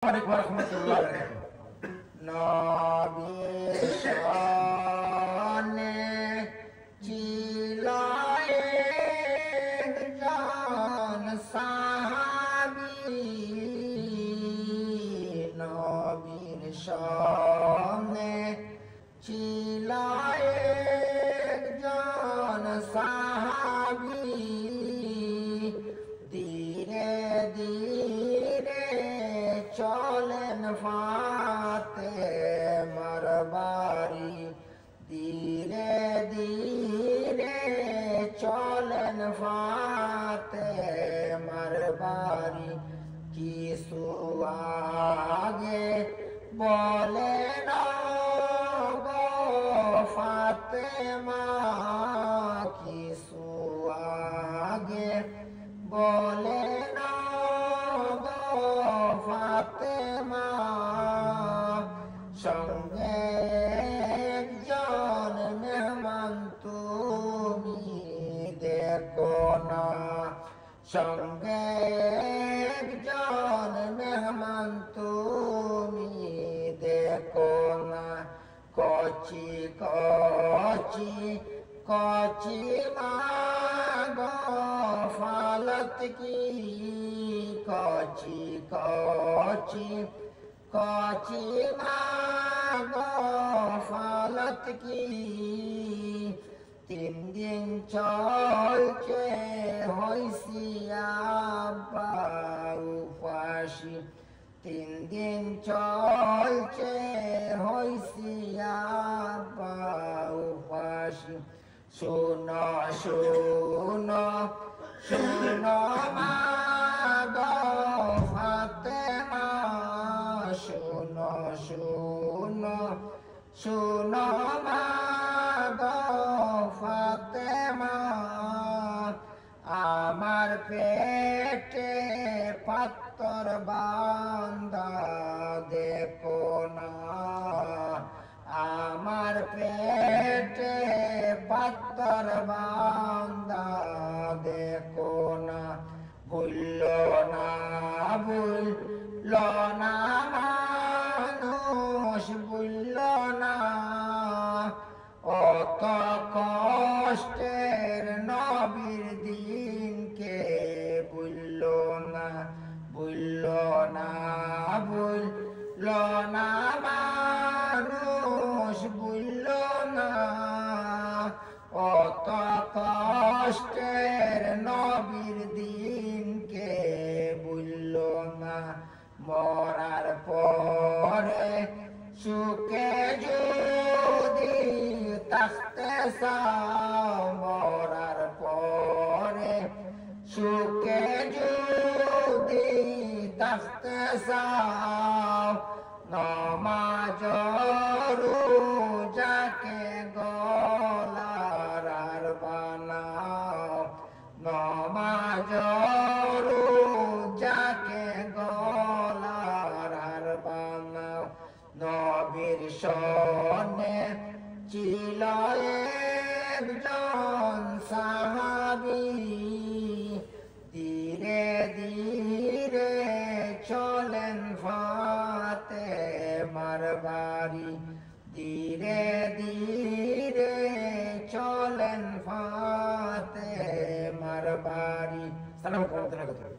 আলাইকুম ওয়া রাহমাতুল্লাহি ওয়া বারাকাতুহু। নবীর শানে ছিল একজন সাহাবী, নবীর শানে ছিল একজন সাহাবী, ধীরে ধীরে চলেন ফাতেমার বাড়ি, ধীরে ধীরে চলেন ফাতেমার বাড়ি। কিছু আগে বলেন গো ফাতেমা, কিছু আগে বলেন গো ফাতেমা, সঙ্গে একজন মেহমান তুমি দেখো না, সঙ্গে একজন মেহমান তুমি দেখো না। কচি কচি কচি মাগো ফালত কি, কচি কচি কচি মাগো ফালত কি। 3 দিন চলছে হইছি আব্বা উপাসী, 3 দিন চলছে হইছি আব্বা উপাসী। শোনো শোনো শোনো মা গো ফাতেমা, শোনো শোনো শোনো মা গো ফাতেমা, আমার পেটে পাত্তর বান্দা দেখো না, আমার পেটে পাত্তর বান্দা দেখো না। ভুললো না ভুললো না মানুষ, ভুললো না অত কষ্টের নবীর দিনকে, ভুললো না ভুললো না ভুললো না মানুষ, ভুললো না অত কষ্টের নবীর দিনকে, ভুললো না। মরার পরে সুখে যদি থাকতে চাও, মরার পরে সুখে যদি থাকতে চাও, নমাজ রোজাকে গলার আর বানাও, নমাজ রোজাকে গলার আর বানাও। নবীর শনে ছিল একজন সাহাবী, ধীরে ধীরে চলেন ফাতেমার বাড়ি, ধীরে ধীরে চলেন ফাতেমার বাড়ি। সালাম আলাইকুম।